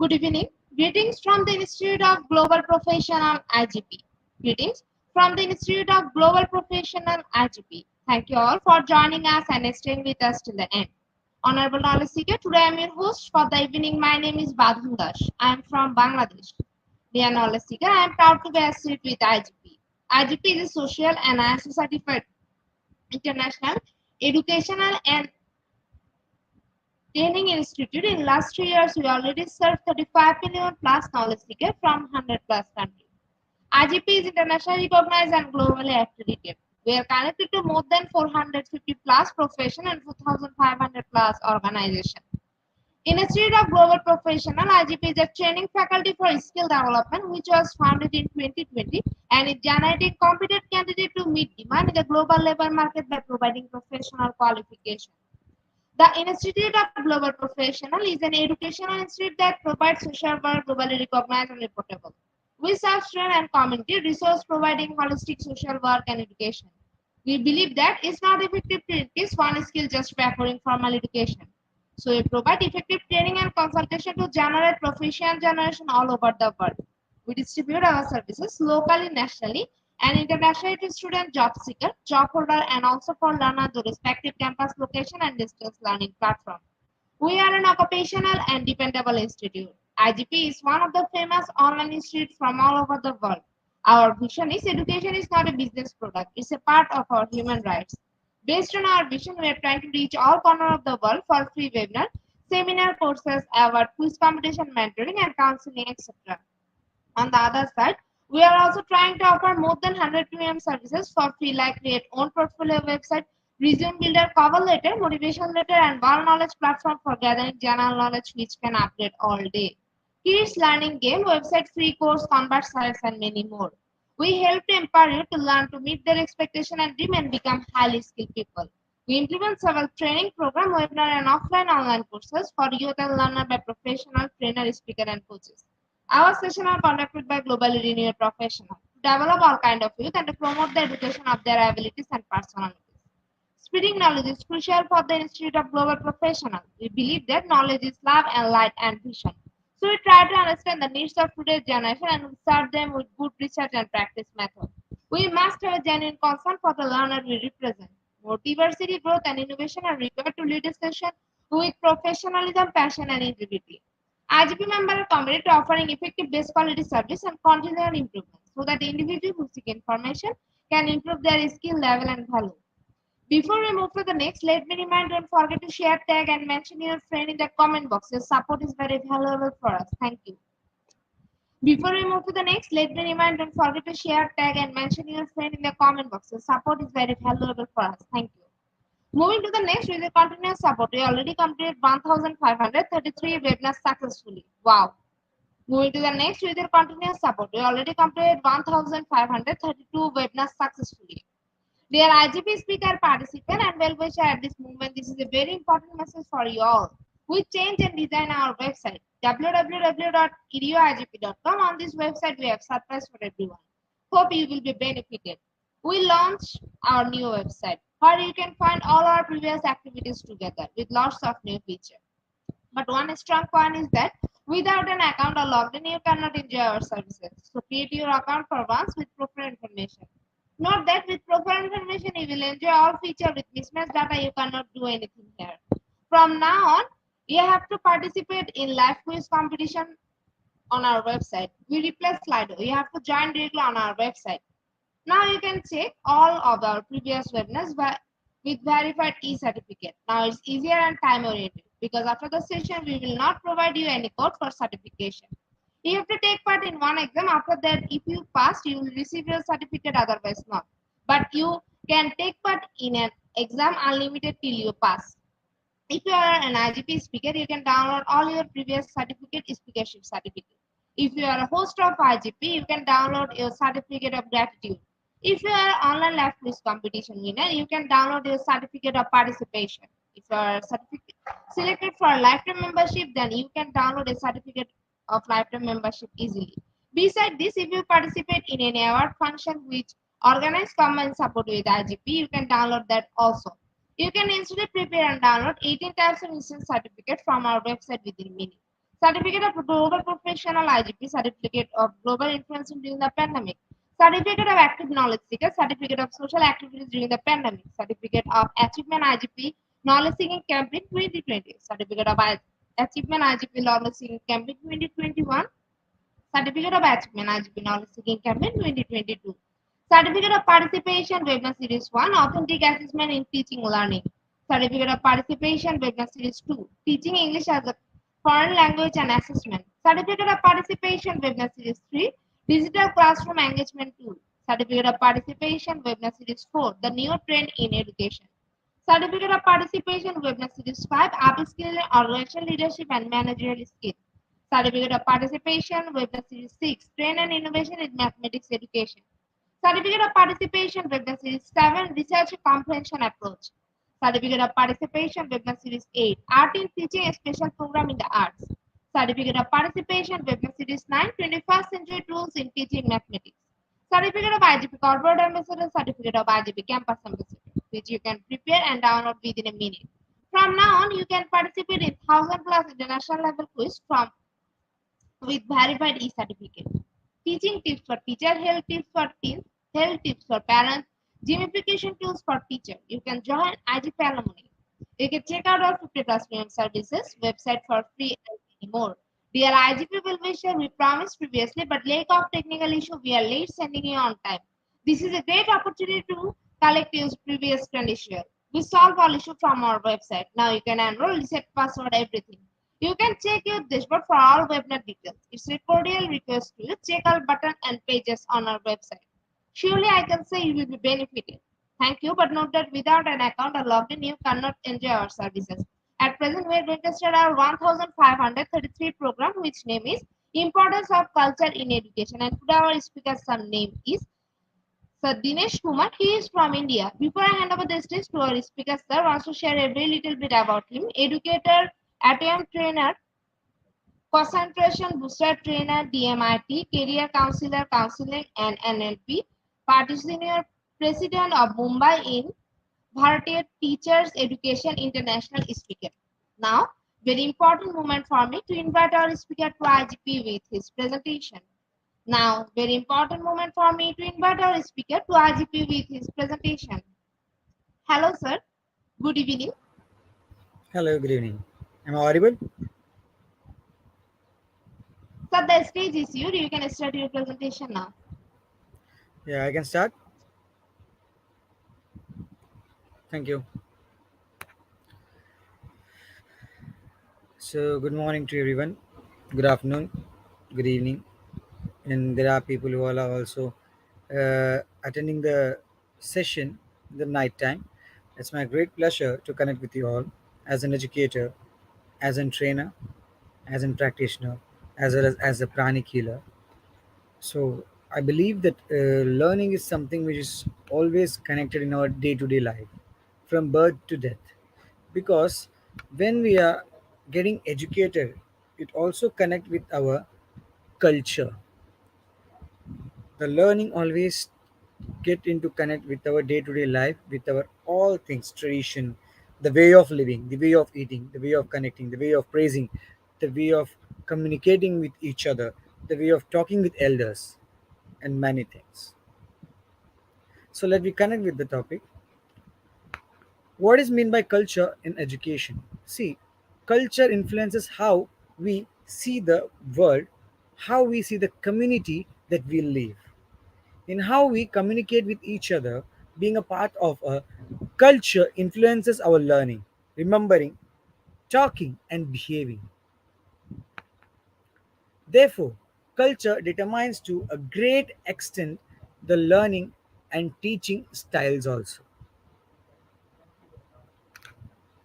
Good evening. Greetings from the Institute of Global Professional IGP. Greetings from the Institute of Global Professional IGP. Thank you all for joining us and staying with us till the end. Honorable Knowledge Seeker, today I am your host for the evening. My name is Badhun Dash. I am from Bangladesh. Dear Knowledge Seeker, I am proud to be associated with IGP. IGP is a social and ISO certified international educational and training institute. In last 3 years, we already served 35 million plus knowledge seekers from 100 plus countries. IGP is internationally recognized and globally accredited. We are connected to more than 450 plus profession and 2,500 plus organizations. Institute of Global Professional IGP is a training faculty for skill development which was founded in 2020 and is generating competent candidates to meet demand in the global labor market by providing professional qualifications. The Institute of Global Professional is an educational institute that provides social work globally recognized and reportable. We serve student and community resource providing holistic social work and education. We believe that it's not effective to increase one skill just by offering formal education. So we provide effective training and consultation to generate proficient generation all over the world. We distribute our services locally, nationally, and internationally to student job seeker, job holder, and also for learner to respective campus location and distance learning platform. We are an occupational and dependable institute. IGP is one of the famous online institutes from all over the world. Our vision is education is not a business product, it's a part of our human rights. Based on our vision, we are trying to reach all corners of the world for free webinar, seminar courses, award, quiz competition, mentoring, and counseling, etc. On the other side, we are also trying to offer more than 100 premium services for free like create own portfolio website, resume builder, cover letter, motivation letter, and world knowledge platform for gathering general knowledge which can update all day. Kids learning game, website free course, convert sites, and many more. We help to empower you to learn to meet their expectation and dream and become highly skilled people. We implement several training program, webinar, and offline online courses for youth and learner by professional trainer, speaker, and coaches. Our sessions are conducted by globally renowned professionals to develop all kind of youth and to promote the education of their abilities and personalities. Spreading knowledge is crucial for the Institute of Global Professionals. We believe that knowledge is love and light and vision. So we try to understand the needs of today's generation and we serve them with good research and practice methods. We must have a genuine concern for the learner we represent. More diversity, growth, and innovation are required to lead a session with professionalism, passion, and integrity. IGP members are committed to offering effective base quality service and continual improvement so that the individual who seek information can improve their skill level and value. Before we move to the next, let me remind don't forget to share, tag, and mention your friend in the comment box. Your support is very valuable for us. Thank you. Before we move to the next, let me remind don't forget to share, tag, and mention your friend in the comment box. Your support is very valuable for us. Thank you. Moving to the next with the continuous support, we already completed 1,533 webinars successfully. Wow. Moving to the next with the continuous support, we already completed 1,532 webinars successfully. Dear IGP speaker, participant, and well-wisher at this moment, this is a very important message for you all. We change and design our website www.edioigp.com. On this website, we have surprise for everyone. Hope you will be benefited. We launched our new website where you can find all our previous activities together with lots of new features. But one strong point is that without an account or logged in, you cannot enjoy our services. So create your account for once with proper information. Note that with proper information, you will enjoy all features. With mismatched data, you cannot do anything here. From now on, you have to participate in live quiz competition on our website. We replace Slido. You have to join directly on our website. Now you can check all of our previous webinars with verified e-certificate. Now it's easier and time-oriented because after the session, we will not provide you any code for certification. You have to take part in one exam. After that, if you pass, you will receive your certificate, otherwise not. But you can take part in an exam unlimited till you pass. If you are an IGP speaker, you can download all your previous certificate, speakership certificate. If you are a host of IGP, you can download your certificate of gratitude. If you are online live quiz competition winner, you can download your certificate of participation. If you are selected for a lifetime membership, then you can download a certificate of lifetime membership easily. Besides this, if you participate in any award function which organize common support with IGP, you can download that also. You can instantly prepare and download 18 types of instant certificate from our website within minutes. Certificate of Global Professional IGP, Certificate of Global Influence during the pandemic, Certificate of Active Knowledge Seeker, Certificate of Social Activities during the pandemic, Certificate of Achievement IGP, Knowledge Seeking Campaign 2020, Certificate of Achievement IGP, Knowledge Seeking Campaign 2021, Certificate of Achievement IGP, Knowledge Seeking Campaign 2022, Certificate of Participation Webinar Series 1, Authentic Assessment in Teaching Learning, Certificate of Participation Webinar Series 2, Teaching English as a Foreign Language and Assessment, Certificate of Participation Webinar Series 3, Digital Classroom Engagement Tool, Certificate of Participation Webinar Series 4, The New Trend in Education, Certificate of Participation Webinar Series 5, Upskilling Organizational Leadership and Managerial Skills, Certificate of Participation Webinar Series 6, Train and Innovation in Mathematics Education, Certificate of Participation Webinar Series 7, Research Comprehension Approach, Certificate of Participation Webinar Series 8, Art in Teaching a Special Program in the Arts, Certificate of Participation Webinar Series 9, 21st Century Tools in Teaching Mathematics, Certificate of IGP Corporate Ambassador, Certificate of IGP Campus Ambassador, which you can prepare and download within a minute. From now on, you can participate in 1000 plus international level quiz from with verified e-certificate. Teaching tips for teacher, health tips for teens, health tips for parents, gamification tools for teacher. You can join IGP alumni. You can check out our 50 plus premium services website for free and many more. Dear IGP will be sure we promised previously, but lack of technical issue, we are late sending you on time. This is a great opportunity to collect your previous credential. We solve all issue from our website. Now you can enroll, reset password, everything. You can check your dashboard for all webinar details. It's a cordial request to you. Check all buttons and pages on our website. Surely I can say you will be benefited. Thank you, but note that without an account or login, you cannot enjoy our services. At present, we are going to start our 1533 program, which name is Importance of Culture in Education. And today our speaker's some name is Sir Dinesh Kumar. He is from India. Before I hand over the stage to our speaker, sir wants to share a very little bit about him. Educator, ATM trainer, concentration booster trainer, DMIT, career counselor, counseling and NLP, party senior president of Mumbai in Bharatiya Teachers Education International speaker. Now, very important moment for me to invite our speaker to IGP with his presentation. Now, very important moment for me to invite our speaker to IGP with his presentation. Hello, sir. Good evening. Hello, good evening. Am I audible? Sir, the stage is yours. You can start your presentation now. Yeah, I can start. Thank you. So, good morning to everyone. Good afternoon, good evening. And there are people who are also attending the session in the night time. It's my great pleasure to connect with you all as an educator, as a trainer, as a practitioner, as well as a pranic healer. So, I believe that learning is something which is always connected in our day to day life from birth to death, because when we are getting educated, it also connect with our culture. The learning always get into connect with our day-to-day life, with our all things, tradition, the way of living, the way of eating, the way of connecting, the way of praising, the way of communicating with each other, the way of talking with elders, and many things. So let me connect with the topic. What is mean by culture in education? See, culture influences how we see the world, how we see the community that we live, in how we communicate with each other. Being a part of a culture influences our learning, remembering, talking, and behaving. Therefore, culture determines to a great extent the learning and teaching styles also.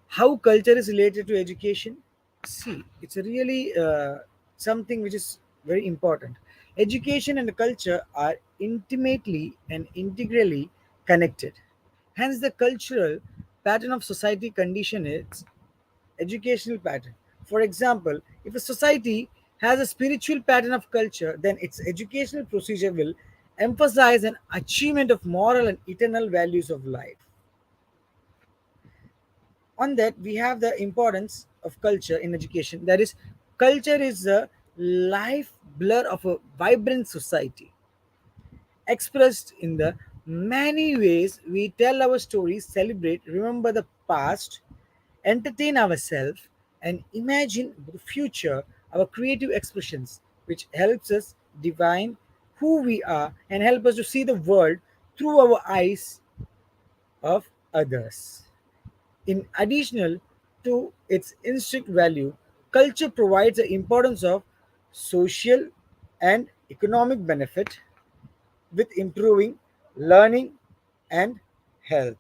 How culture is related to education? See, it's a really something which is very important. Education and culture are intimately and integrally connected. Hence, the cultural pattern of society condition its educational pattern. For example, if a society has a spiritual pattern of culture, then its educational procedure will emphasize an achievement of moral and eternal values of life. On that, we have the importance of culture in education, that is Culture is the life blur of a vibrant society, expressed in the many ways we tell our stories, celebrate, remember the past, entertain ourselves, and imagine the future, our creative expressions, which helps us divine who we are and help us to see the world through our eyes of others. In addition to its instinct value, culture provides the importance of social and economic benefit with improving learning and health,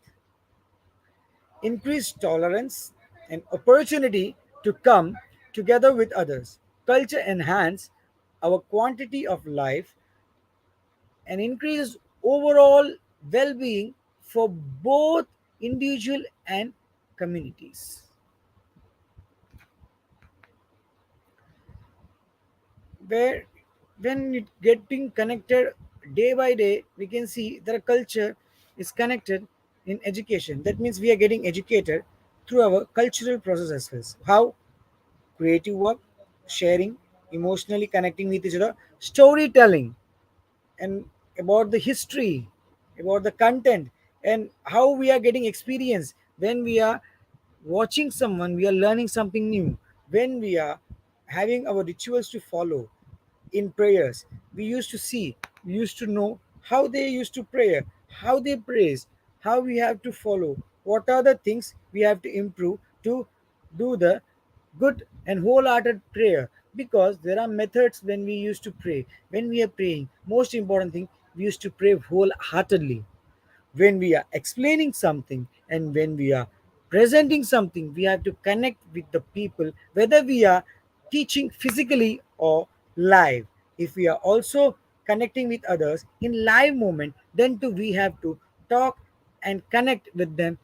increased tolerance, and opportunity to come together with others. Culture enhance our quantity of life and increases overall well-being for both individual and communities. Where when it getting connected day by day, we can see that a culture is connected in education. That means we are getting educated through our cultural process as well. How? Creative work, sharing, emotionally connecting with each other, storytelling, and about the history, about the content, and how we are getting experience when we are watching someone, we are learning something new. When we are having our rituals to follow in prayers, we used to see, we used to know how they used to pray, how they praise, how we have to follow, what are the things we have to improve to do the good and wholehearted prayer, because there are methods when we used to pray. When we are praying, most important thing, we used to pray wholeheartedly. When we are explaining something and when we are presenting something, we have to connect with the people, whether we are teaching physically or live. If we are also connecting with others in live moment, then too we have to talk and connect with them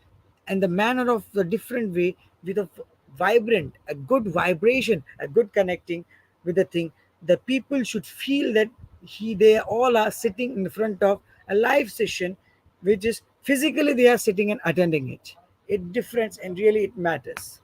and the manner of the different way, with a vibrant, a good vibration, a good connecting with the thing. The people should feel that they all are sitting in front of a live session, which is physically they are sitting and attending it. It difference and really it matters.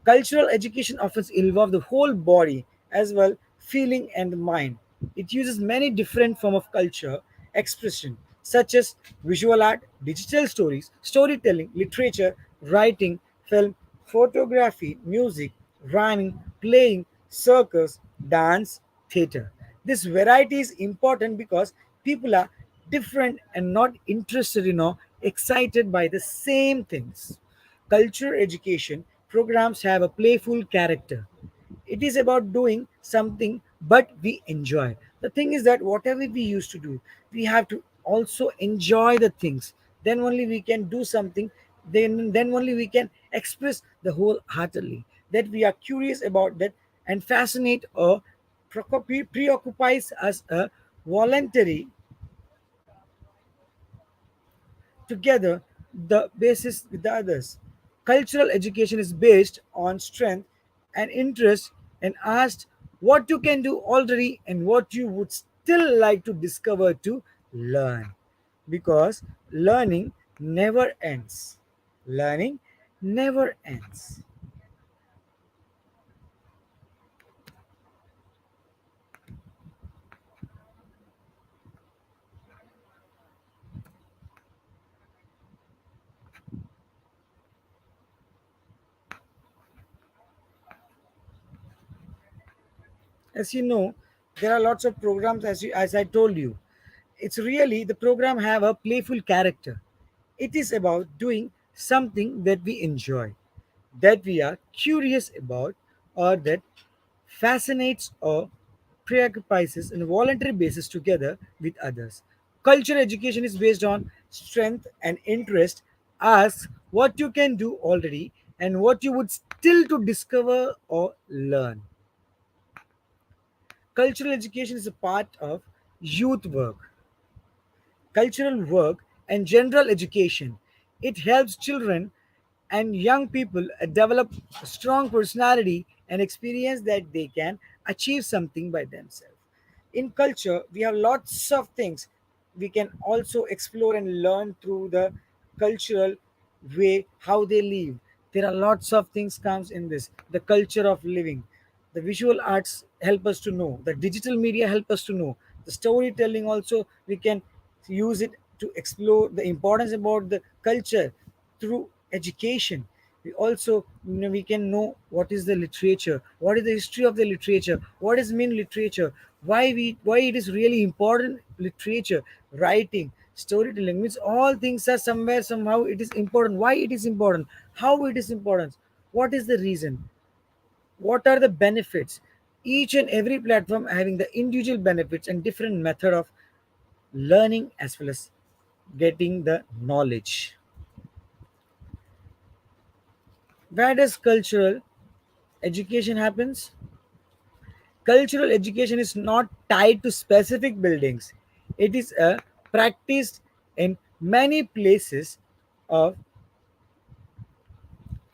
Cultural education often involves the whole body as well, feeling and mind. It uses many different form of culture expression such as visual art, digital stories, storytelling, literature, writing, film, photography, music, rhyming, playing, circus, dance, theater. This variety is important because people are different and not interested in or excited by the same things. Culture education programs have a playful character. It is about doing something but we enjoy. The thing is that whatever we used to do, we have to also enjoy the things. Then only we can do something. Then only we can express the wholeheartedly that we are curious about that and fascinate or preoccupies us a voluntary together the basis with the others. Cultural education is based on strength and interest and asked what you can do already and what you would still like to discover to learn. Because learning never ends. Learning never ends. As you know, there are lots of programs as I told you. It's really the program have a playful character. It is about doing something that we enjoy, that we are curious about, or that fascinates or preoccupies us on a voluntary basis together with others. Culture education is based on strength and interest. Ask what you can do already and what you would still to discover or learn. Cultural education is a part of youth work, cultural work, and general education. It helps children and young people develop a strong personality and experience that they can achieve something by themselves. In culture, we have lots of things we can also explore and learn through the cultural way how they live. There are lots of things comes in this, the culture of living. The visual arts help us to know. The digital media help us to know. The storytelling also we can use it to explore the importance about the culture through education. We also, we can know what is the literature, what is the history of the literature, what is mean literature, why it is really important literature, writing, storytelling means all things are somewhere somehow it is important. Why it is important? How it is important? What is the reason? What are the benefits? Each and every platform having the individual benefits and different method of learning as well as getting the knowledge. Where does cultural education happens? Cultural education is not tied to specific buildings. It is practiced in many places of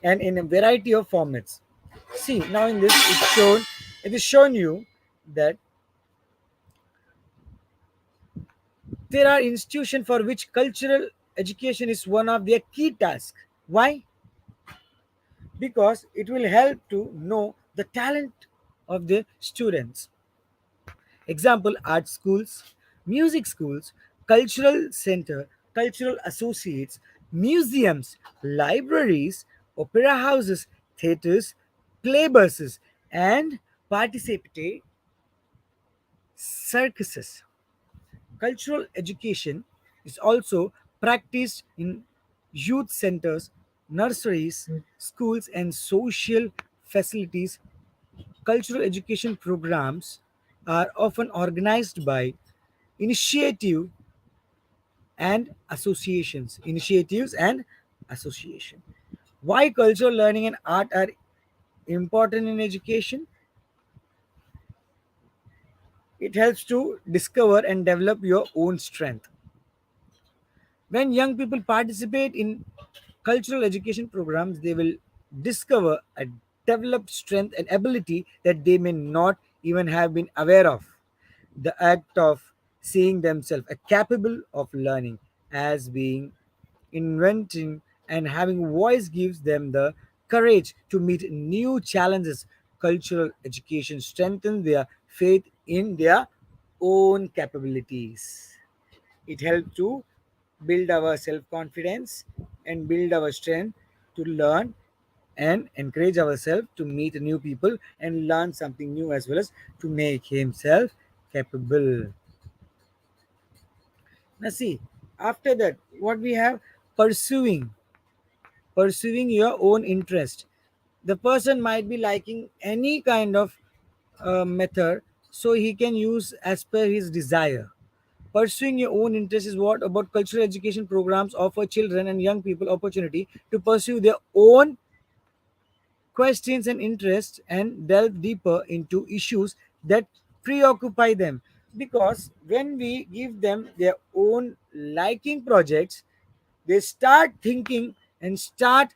and in a variety of formats. See, now in this it is shown you that there are institutions for which cultural education is one of their key tasks. Why? Because it will help to know the talent of the students. Example, art schools, music schools, cultural center, cultural associates, museums, libraries, opera houses, theaters, play buses, and participatory circuses. Cultural education is also practiced in youth centers, nurseries, schools, and social facilities. Cultural education programs are often organized by initiative and associations. Initiatives and association. Why cultural learning and art are important in education? It helps to discover and develop your own strength. When young people participate in cultural education programs, they will discover a developed strength and ability that they may not even have been aware of. The act of seeing themselves capable of learning as being inventing and having voice gives them the courage to meet new challenges. Cultural education strengthens their faith in their own capabilities. It helps to build our self confidence and build our strength to learn and encourage ourselves to meet new people and learn something new as well as to make himself capable. Now, see, after that, what we have pursuing your own interest. The person might be liking any kind of method, so he can use as per his desire. Pursuing your own interest is what about cultural education programs offer children and young people opportunity to pursue their own questions and interests and delve deeper into issues that preoccupy them. Because when we give them their own liking projects, they start thinking and start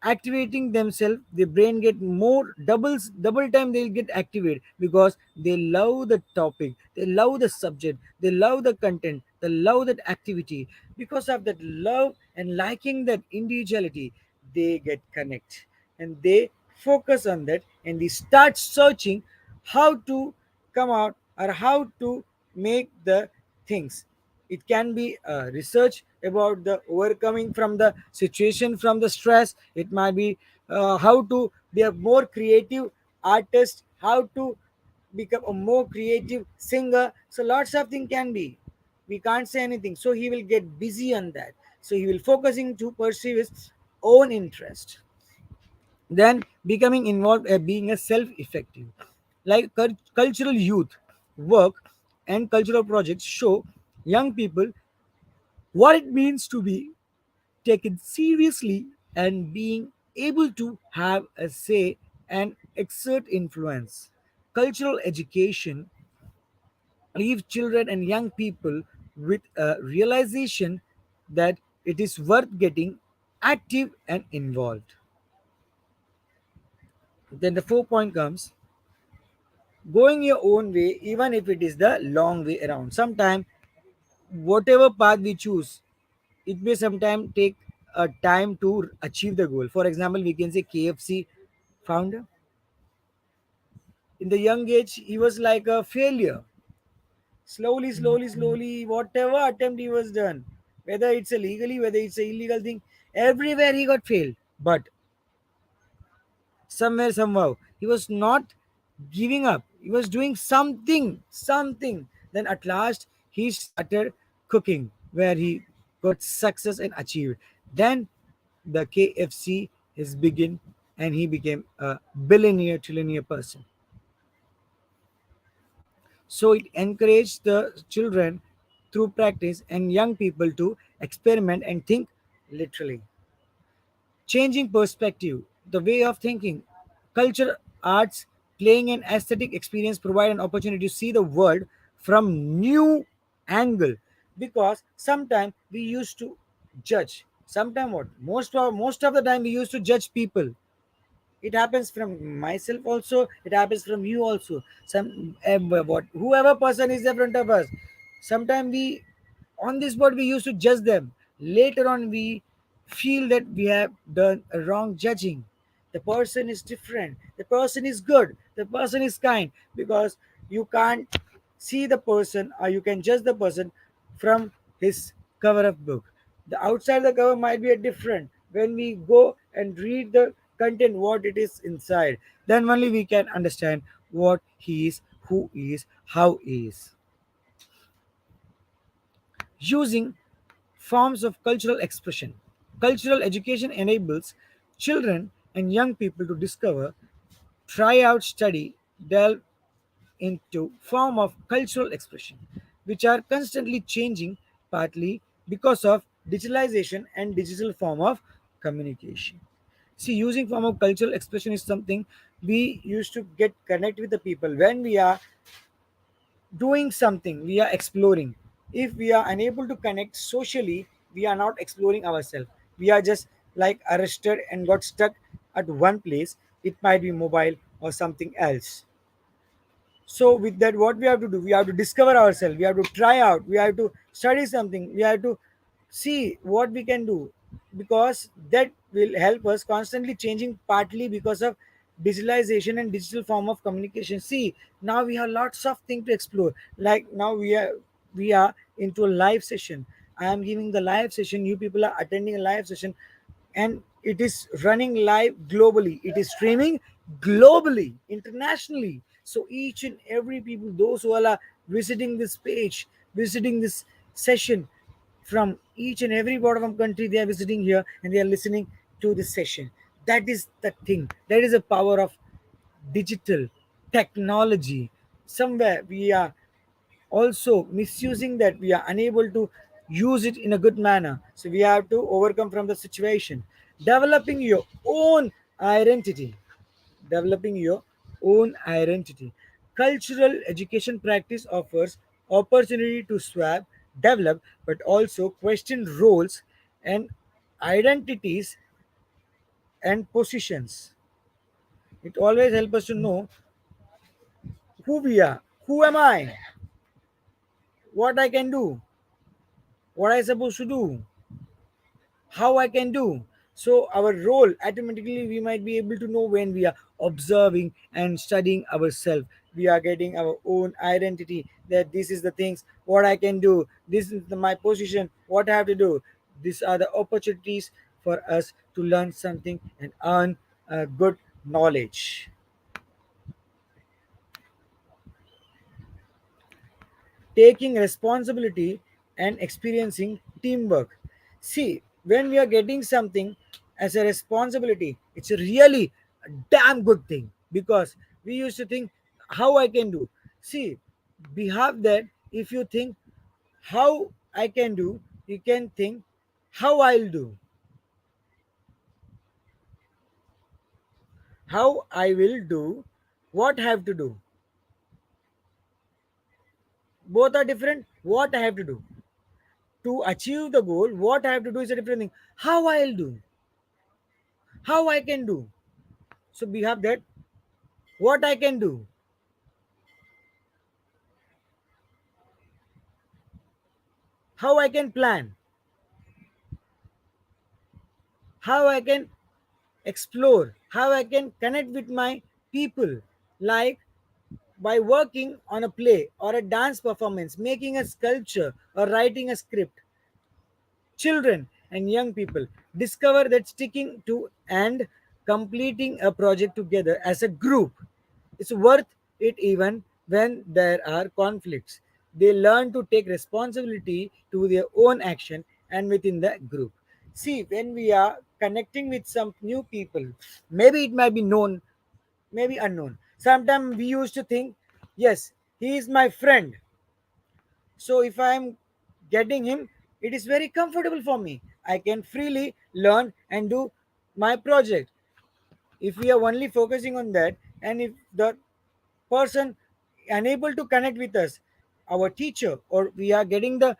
activating themselves. The brain get more double time they'll get activated because they love the topic, they love the subject, they love the content, they love that activity. Because of that love and liking that individuality, they get connect and they focus on that and they start searching how to come out or how to make the things. It can be research about the overcoming from the situation, from the stress. It might be how to be a more creative artist, how to become a more creative singer. So lots of things can be, we can't say anything, so he will get busy on that, so he will focusing to pursue his own interest. Then becoming involved being a self-effective, like cultural youth work and cultural projects show young people what it means to be taken seriously and being able to have a say and exert influence. Cultural education leaves children and young people with a realization that it is worth getting active and involved. Then the 4 point comes going your own way, even if it is the long way around. Sometimes, whatever path we choose, it may sometimes take a time to achieve the goal. For example, we can say KFC founder. In the young age, he was like a failure. Slowly, slowly, slowly, whatever attempt he was done, whether it's a legally, whether it's a illegal thing, everywhere he got failed. But somewhere, somehow, he was not giving up. He was doing something. Then at last, he started cooking, where he got success and achieved. Then the KFC is begin, and he became a billionaire, trillionaire person. So it encouraged the children through practice and young people to experiment and think literally. Changing perspective, the way of thinking, culture, arts, playing an aesthetic experience provide an opportunity to see the world from new angle. Because sometimes we used to judge. Sometimes what? Most of the time we used to judge people. It happens from myself also, it happens from you also. What whoever person is in front of us, sometimes we, on this board we used to judge them. Later on we feel that we have done a wrong judging. The person is different, the person is good, the person is kind, because you can't see the person, or you can judge the person from his cover of book. The outside the cover might be a different. When we go and read the content, what it is inside, then only we can understand what he is, who is, how he is. Using forms of cultural expression, cultural education enables children and young people to discover, try out, study, delve into form of cultural expression, which are constantly changing, partly because of digitalization and digital form of communication. See, using form of cultural expression is something we used to get connect with the people when we are doing something, we are exploring. If we are unable to connect socially, we are not exploring ourselves. We are just like arrested and got stuck at one place. It might be mobile or something else. So with that, what we have to do, we have to discover ourselves, we have to try out, we have to study something, we have to see what we can do, because that will help us constantly changing, partly because of digitalization and digital form of communication. See, now we have lots of things to explore. Like now we are into a live session. I am giving the live session, you people are attending a live session, and it is running live globally, it is streaming globally, internationally. So each and every people, those who are visiting this page, visiting this session, from each and every part of the country, they are visiting here and they are listening to this session. That is the thing, that is the power of digital technology. Somewhere we are also misusing that, we are unable to use it in a good manner, so we have to overcome from the situation. Developing your own identity, developing your own identity, cultural education practice offers opportunity to swap, develop, but also question roles and identities and positions. It always helps us to know who we are, who am I, what I can do, what I supposed to do, how I can do. So our role automatically we might be able to know when we are observing and studying ourselves. We are getting our own identity, that this is the things what I can do. This is my position. What I have to do. These are the opportunities for us to learn something and earn good knowledge. Taking responsibility and experiencing teamwork. See, when we are getting something as a responsibility, it's a really a damn good thing, because we used to think how I can do. See, behalf that, if you think how I can do, you can think how I'll do, how I will do, what I have to do. Both are different. What I have to do to achieve the goal, what I have to do is a different thing. How I'll do, how I can do. So we have that what I can do, how I can plan, how I can explore, how I can connect with my people. Like by working on a play or a dance performance, making a sculpture, or writing a script, children and young people discover that sticking to and completing a project together as a group is worth it even when there are conflicts. They learn to take responsibility to their own action and within the group. See, when we are connecting with some new people, maybe it might be known, maybe unknown. Sometimes we used to think, yes, he is my friend, so if I am getting him, it is very comfortable for me. I can freely learn and do my project. If we are only focusing on that, and if the person unable to connect with us, our teacher, or we are getting the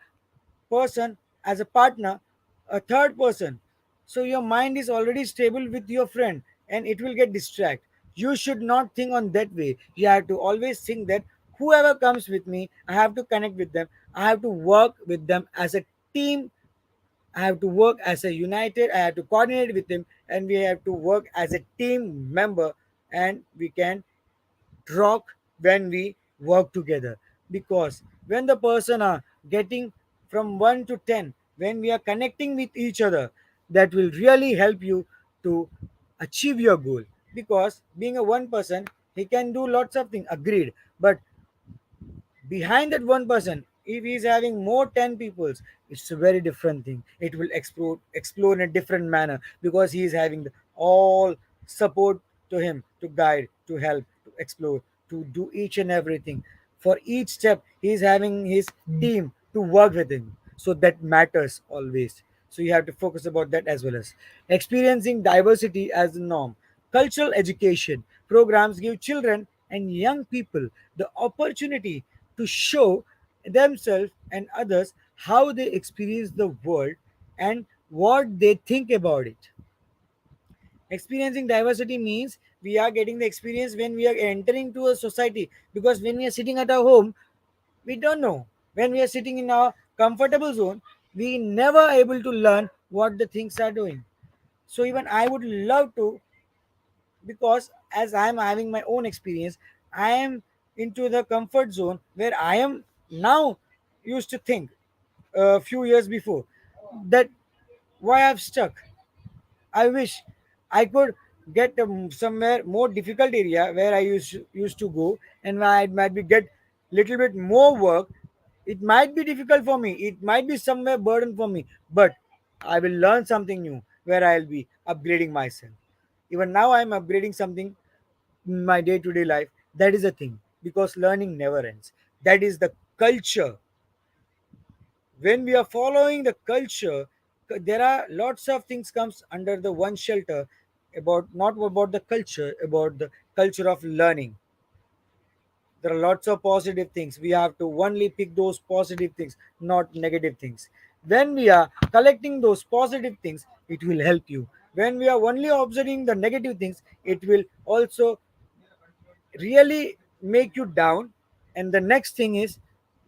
person as a partner, a third person, so your mind is already stable with your friend and it will get distracted. You should not think on that way. You have to always think that whoever comes with me, I have to connect with them, I have to work with them as a team, I have to work as a united, I have to coordinate with them, and we have to work as a team member, and we can rock when we work together. Because when the person are getting from 1 to 10, when we are connecting with each other, that will really help you to achieve your goal. Because being a one person, he can do lots of things, agreed, but behind that one person, if he's having more 10 peoples, it's a very different thing. It will explore in a different manner, because he is having the all support to him, to guide, to help, to explore, to do each and everything. For each step he is having his team to work with him, so that matters always. So you have to focus about that, as well as experiencing diversity as the norm. Cultural education programs give children and young people the opportunity to show themselves and others how they experience the world and what they think about it. Experiencing diversity means we are getting the experience when we are entering to a society, because when we are sitting at our home, we don't know. When we are sitting in our comfortable zone, we never able to learn what the things are doing. So even I would love to, because as I am having my own experience, I am into the comfort zone where I am now used to think a few years before that why I've stuck. I wish I could get somewhere more difficult area where I used to go, and where I might be get little bit more work. It might be difficult for me. It might be somewhere burden for me, but I will learn something new where I'll be upgrading myself. Even now, I'm upgrading something in my day-to-day life. That is a thing, because learning never ends. That is the culture. When we are following the culture, there are lots of things comes under the one shelter, about not about the culture, about the culture of learning. There are lots of positive things. We have to only pick those positive things, not negative things. When we are collecting those positive things, it will help you. When we are only observing the negative things, it will also really make you down. And the next thing is,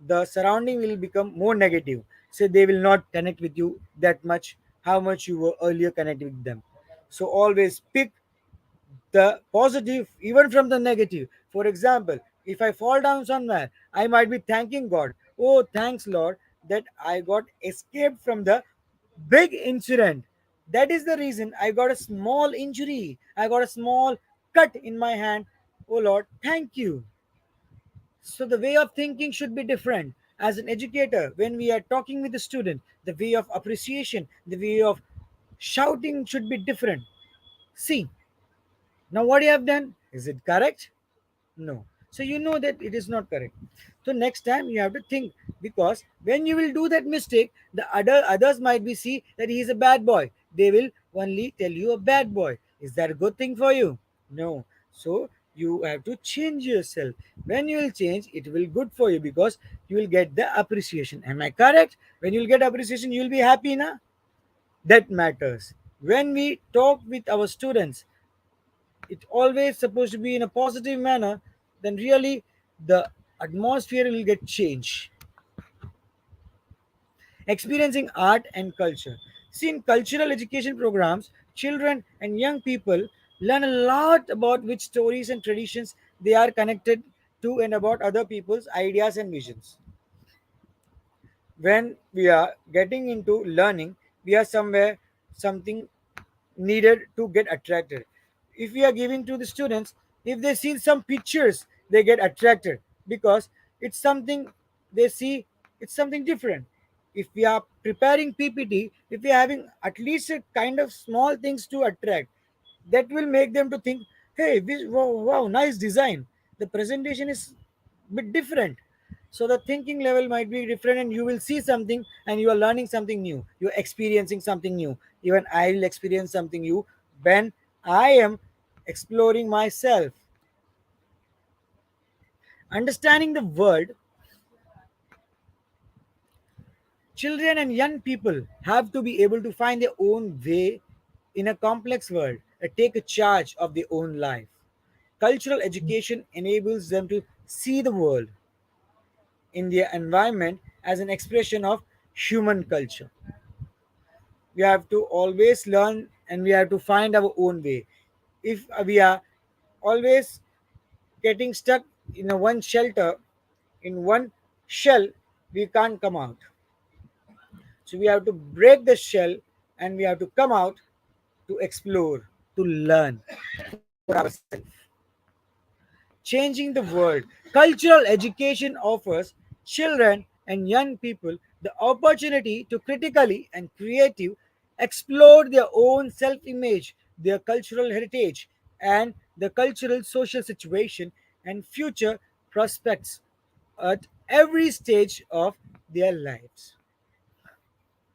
the surrounding will become more negative, so they will not connect with you that much, how much you were earlier connected with them. So always pick the positive even from the negative. For example, if I fall down somewhere, I might be thanking God. Oh, thanks Lord, that I got escaped from the big incident. That is the reason I got a small injury, I got a small cut in my hand. Oh Lord, thank you. So the way of thinking should be different. As an educator, when we are talking with the student, the way of appreciation, the way of shouting should be different. See, now what you have done, is it correct? No. So you know that it is not correct. So next time you have to think, because when you will do that mistake, the others might be see that he is a bad boy. They will only tell you a bad boy. Is that a good thing for you? No. So you have to change yourself. When you will change, it will good for you, because you will get the appreciation. Am I correct? When you will get appreciation, you will be happy, na? That matters. When we talk with our students, it always supposed to be in a positive manner, then really the atmosphere will get changed. Experiencing art and culture. See, in cultural education programs, children and young people learn a lot about which stories and traditions they are connected to and about other people's ideas and visions. When we are getting into learning, we are somewhere something needed to get attracted. If we are giving to the students, if they see some pictures, they get attracted because it's something they see, it's something different. If we are preparing PPT, if we are having at least a kind of small things to attract, that will make them to think, hey, wow, wow, nice design. The presentation is bit different. So the thinking level might be different, and you will see something and you are learning something new, you're experiencing something new. Even I will experience something new when I am exploring myself. Understanding the world, children and young people have to be able to find their own way in a complex world, take a charge of their own life. Cultural education enables them to see the world in their environment as an expression of human culture. We have to always learn and we have to find our own way. If we are always getting stuck in a one shelter, in one shell, we can't come out. So we have to break the shell and we have to come out to explore, to learn for ourselves. Changing the world. Cultural education offers children and young people the opportunity to critically and creative explore their own self-image, their cultural heritage, and the cultural social situation and future prospects at every stage of their lives.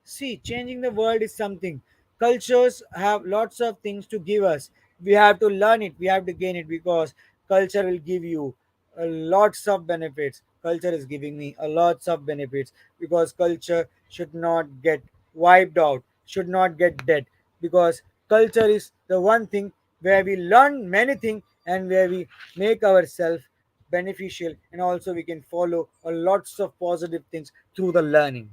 See, changing the world is something. Cultures have lots of things to give us. We have to learn it, we have to gain it because culture will give you lots of benefits. Culture is giving me a lots of benefits because culture should not get wiped out, should not get dead because culture is the one thing where we learn many things and where we make ourselves beneficial, and also we can follow a lots of positive things through the learning.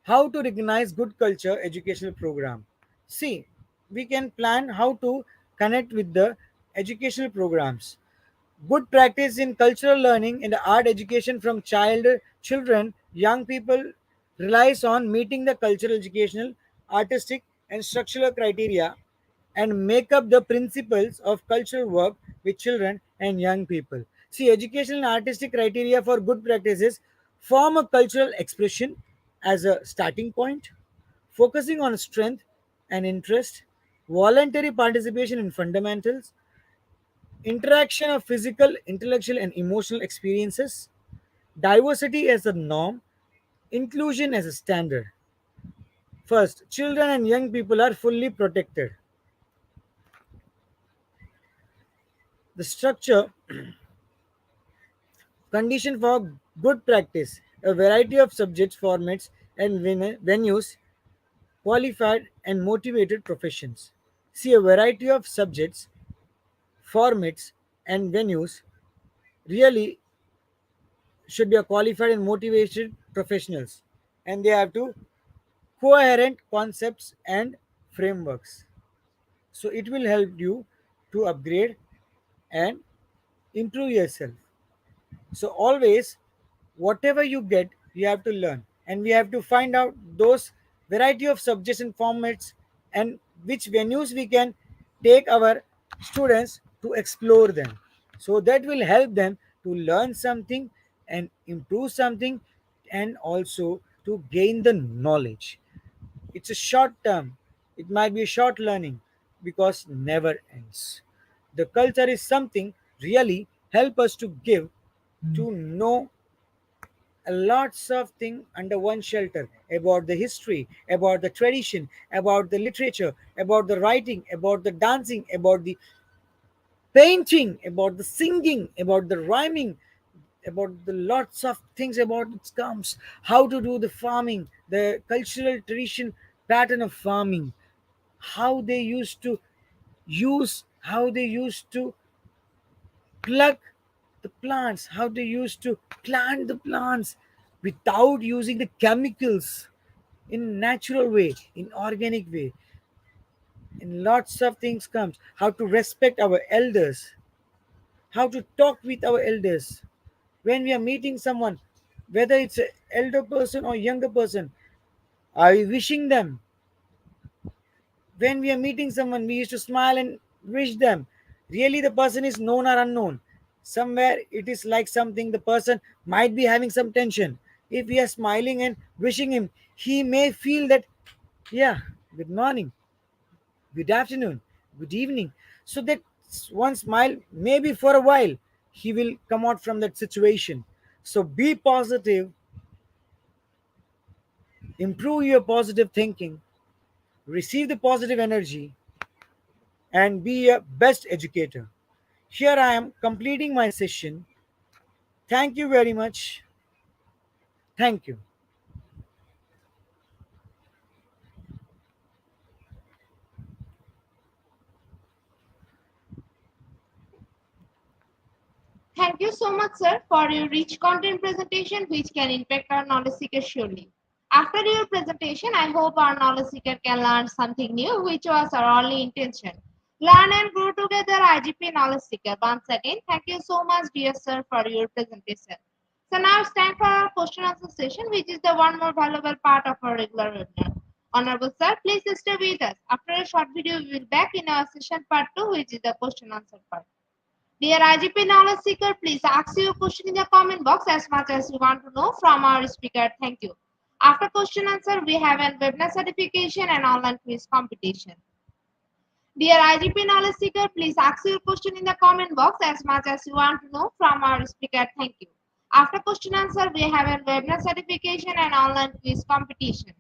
How to recognize good culture educational program. See, we can plan how to connect with the educational programs. Good practice in cultural learning and art education from children, young people relies on meeting the cultural, educational, artistic, and structural criteria and make up the principles of cultural work with children and young people. See, educational and artistic criteria for good practices form a cultural expression as a starting point, focusing on strength and interest, voluntary participation in fundamentals, interaction of physical, intellectual, and emotional experiences, diversity as a norm, inclusion as a standard. First, children and young people are fully protected. The structure condition for good practice, a variety of subjects, formats, and venues, qualified and motivated professions. See, a variety of subjects, formats, and venues really should be a qualified and motivated professionals, and they have to coherent concepts and frameworks. So it will help you to upgrade and improve yourself. So always, whatever you get, you have to learn, and we have to find out those variety of subjects and formats and which venues we can take our students to explore them. So that will help them to learn something and improve something, and also to gain the knowledge. It's a short term. It might be a short learning because never ends. The culture is something really help us to give to know a lots of things under one shelter about the history, about the tradition, about the literature, about the writing, about the dancing, about the painting, about the singing, about the rhyming, about the lots of things about its comes, how to do the farming, the cultural tradition pattern of farming, how they used to how they used to pluck the plants, how they used to plant the plants without using the chemicals, in natural way, in organic way, in lots of things comes, how to respect our elders, how to talk with our elders when we are meeting someone, whether it's an elder person or younger person. Are we wishing them? When we are meeting someone, we used to smile and wish them. Really, the person is known or unknown. Somewhere it is like something, the person might be having some tension. If we are smiling and wishing him, he may feel that, yeah, good morning, good afternoon, good evening. So that one smile, maybe for a while, he will come out from that situation. So be positive, improve your positive thinking, receive the positive energy, and be a best educator. Here I am completing my session. Thank you very much. Thank you. Thank you so much, sir, for your rich content presentation, which can impact our knowledge seekers surely. After your presentation, I hope our knowledge seeker can learn something new, which was our only intention. Learn and grow together, IGP knowledge seeker. Once again, thank you so much, dear sir, for your presentation. So now it's time for our question answer session, which is the one more valuable part of our regular webinar. Honorable sir, please stay with us. After a short video, we will back in our session part 2, which is the question answer part. Dear IGP knowledge seeker, please ask your question in the comment box as much as you want to know from our speaker. Thank you. After question answer, we have a webinar certification and online quiz competition. Dear IGP knowledge seeker, please ask your question in the comment box as much as you want to know from our speaker. Thank you. After question answer, we have a webinar certification and online quiz competition.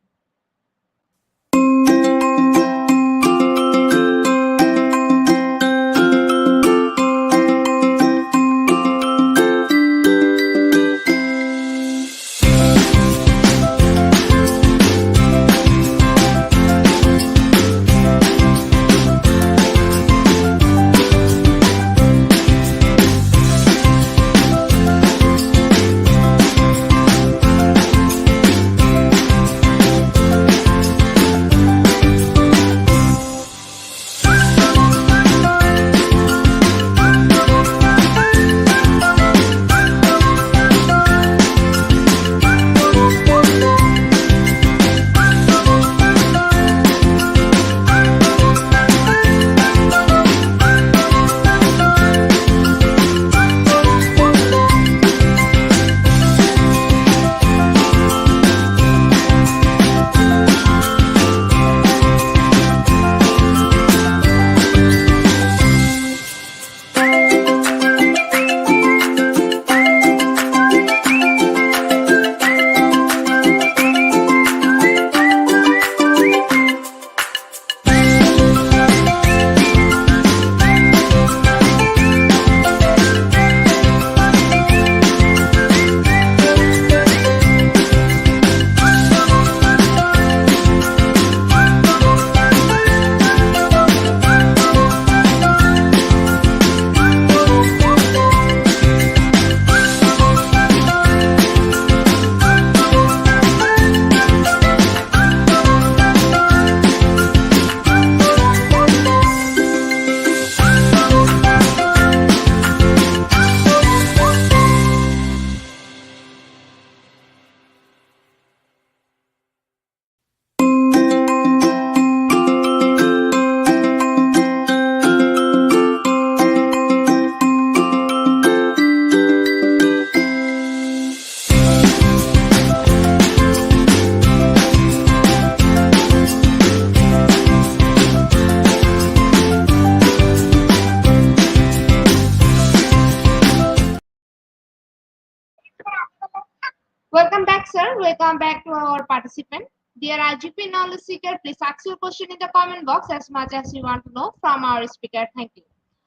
Welcome back, sir. Welcome back to our participant. Dear IGP knowledge seeker, please ask your question in the comment box as much as you want to know from our speaker. Thank you.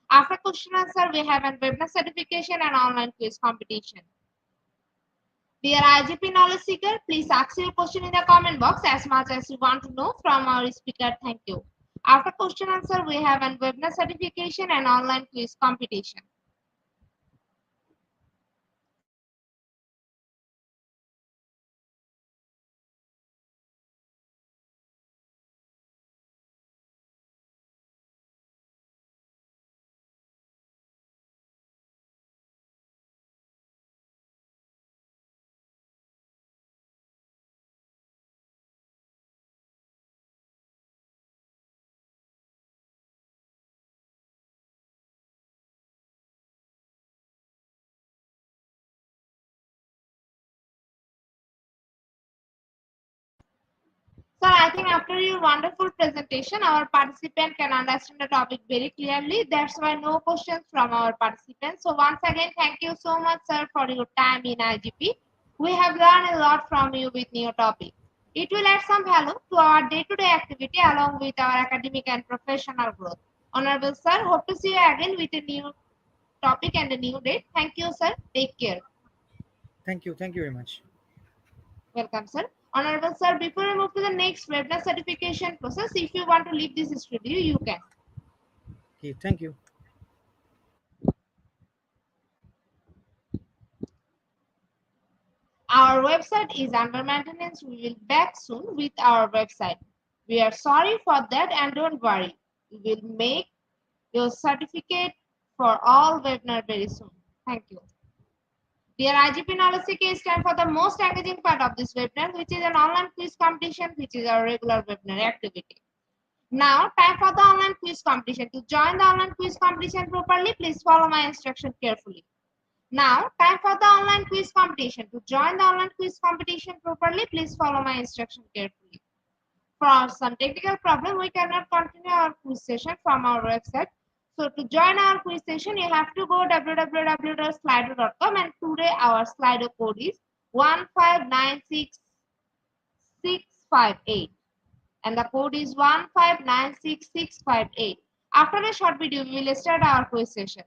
After question answer, we have a webinar certification and online quiz competition. Dear IGP knowledge seeker, please ask your question in the comment box as much as you want to know from our speaker. Thank you. After question answer, we have a webinar certification and online quiz competition. Sir, I think after your wonderful presentation, our participant can understand the topic very clearly. That's why no questions from our participants. So once again, thank you so much, sir, for your time in IGP. We have learned a lot from you with new topic. It will add some value to our day-to-day activity along with our academic and professional growth. Honorable sir, hope to see you again with a new topic and a new date. Thank you, sir. Take care. Thank you. Thank you very much. Welcome, sir. Honorable sir, before we move to the next webinar certification process, if you want to leave this studio, you can. Okay, thank you. Our website is under maintenance. We will back soon with our website. We are sorry for that and don't worry. We will make your certificate for all webinar very soon. Thank you. Dear IGP Knowledge Seeker, it's time for the most engaging part of this webinar, which is an online quiz competition, which is our regular webinar activity. Now, time for the online quiz competition. To join the online quiz competition properly, please follow my instruction carefully. Now, time for the online quiz competition. To join the online quiz competition properly, please follow my instruction carefully. For some technical problem, we cannot continue our quiz session from our website. So to join our quiz session, you have to go www.slido.com, and today our Slido code is 1596658 and the code is 1596658. After a short video, we will start our quiz session.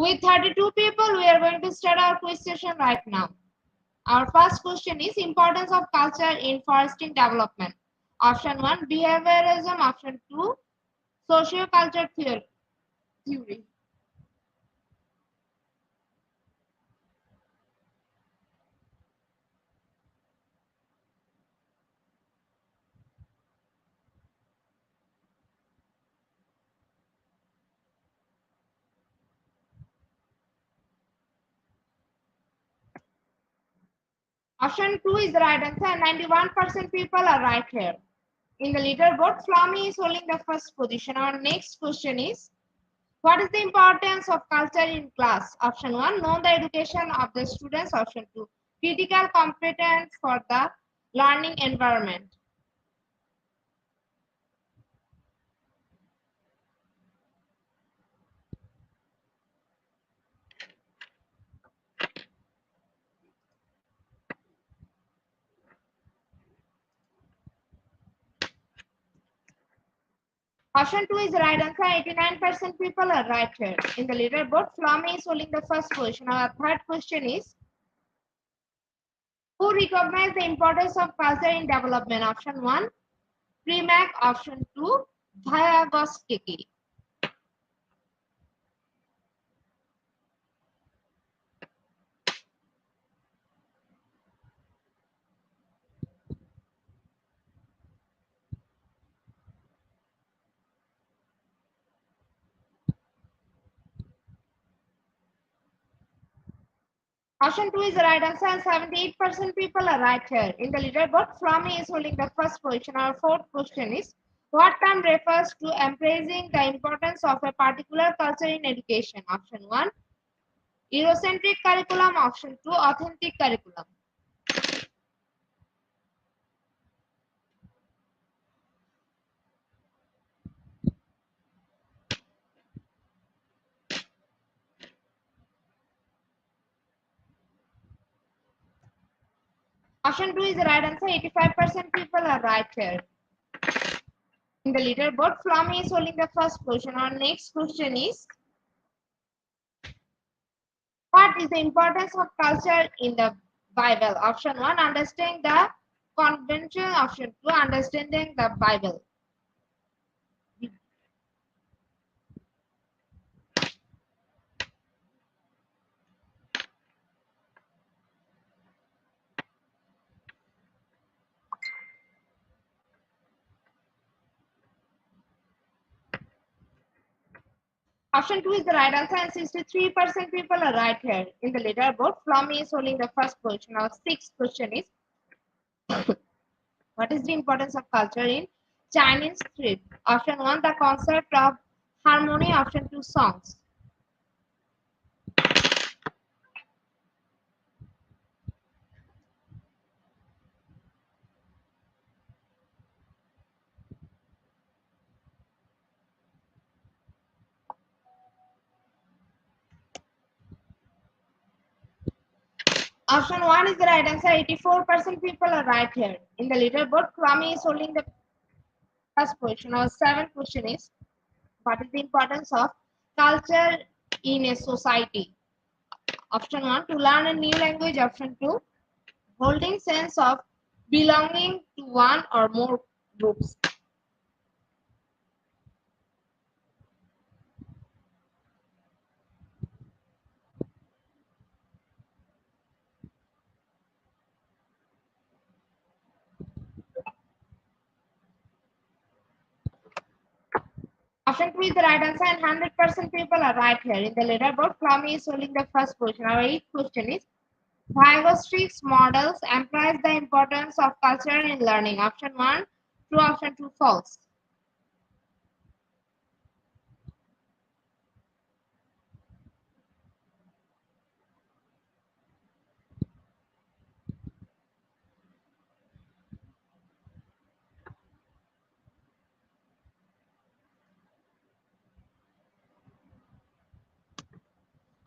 With 32 people, we are going to start our quiz session right now. Our first question is importance of culture in foresting development. Option 1, behaviorism. Option 2, socio-culture theory. Option 2 is the right answer, and 91% people are right here. In the leaderboard, Flamy is holding the first position. Our next question is, what is the importance of culture in class? Option 1, know the education of the students. Option 2, critical competence for the learning environment. Option 2 is the right answer. 89% people are right here. In the leaderboard, Flamy is holding the first position. Our third question is, who recognized the importance of culture in development? Option 1, Primac. Option 2, Vygotsky. Option 2 is the right answer, and 78% people are right here. In the leaderboard, Flummy is holding the first position. Our fourth question is, what term refers to embracing the importance of a particular culture in education? Option 1, Eurocentric curriculum. Option 2, authentic curriculum. Option 2 is the right answer. 85% people are right here. In the leaderboard, Flummy is holding the first position. Our next question is, what is the importance of culture in the Bible? Option 1, understanding the convention. Option 2, understanding the Bible. Option 2 is the right answer, and 63% people are right here. In the leaderboard, Flummy is holding the first position. Our sixth question is, what is the importance of culture in Chinese script? Option 1, the concept of harmony. Option 2, songs. Option 1 is the right answer. 84% people are right here. In the leaderboard, Kwame is holding the first position. Our seventh question is, what is the importance of culture in a society? Option 1, to learn a new language. Option 2, holding sense of belonging to one or more groups. Option 2 is the right answer, and 100% people are right here. In the leaderboard, Kwame is holding the first position. Our eighth question is, Vygotsky's models emphasize the importance of culture in learning. Option 1, true. Option 2, false.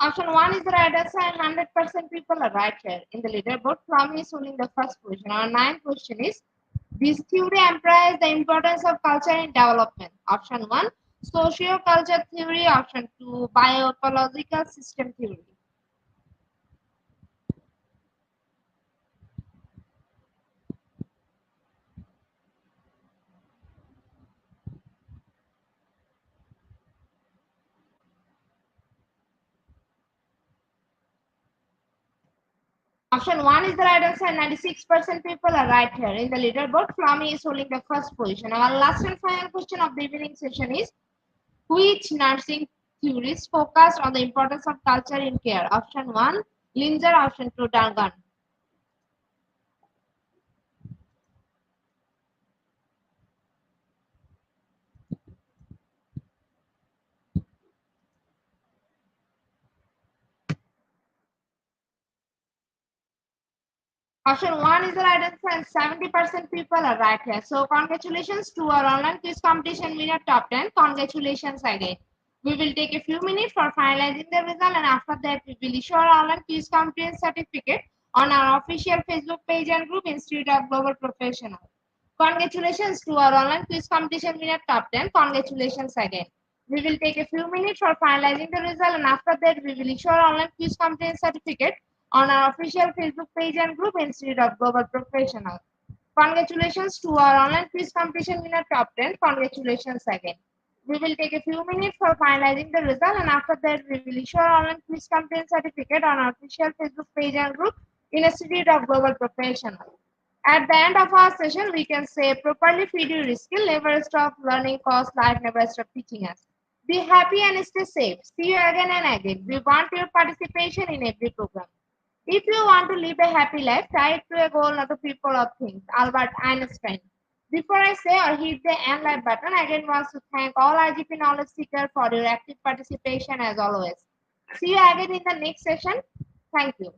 Option 1 is the right answer, and 100% people are right here. In the leaderboard, Kwame is holding the first position. Our ninth question is, this theory emphasizes the importance of culture in development. Option 1, socio-culture theory. Option 2, bioecological system theory. Option 1 is the right answer, and 96% people are right here. In the leaderboard, Kwame is holding the first position. Our last and final question of the evening session is, which nursing theories focused on the importance of culture in care? Option 1, Linger. Option 2, Dungan. Option 1 is the right answer, and 70% people are right here. So congratulations to our online quiz competition winner top 10. Congratulations again. We will take a few minutes for finalizing the result, and after that we will issue our online quiz competition certificate on our official Facebook page and group, Institute of Global Professional. Congratulations to our online quiz competition winner top 10. Congratulations again. We will take a few minutes for finalizing the result, and after that we will issue our online quiz competition certificate on our official Facebook page and group, Institute of Global Professional. Congratulations to our online quiz competition winner top 10. Congratulations again. We will take a few minutes for finalizing the result, and after that we will issue our online quiz competition certificate on our official Facebook page and group, Institute of Global Professional. At the end of our session, we can say, properly feed your skill, never stop learning, cause life never stop teaching us. Be happy and stay safe. See you again and again. We want your participation in every program. If you want to live a happy life, tie it to a goal, not to people or things. Albert Einstein. Before I say or hit the end like button, I again want to thank all IGP knowledge seekers for your active participation as always. See you again in the next session. Thank you.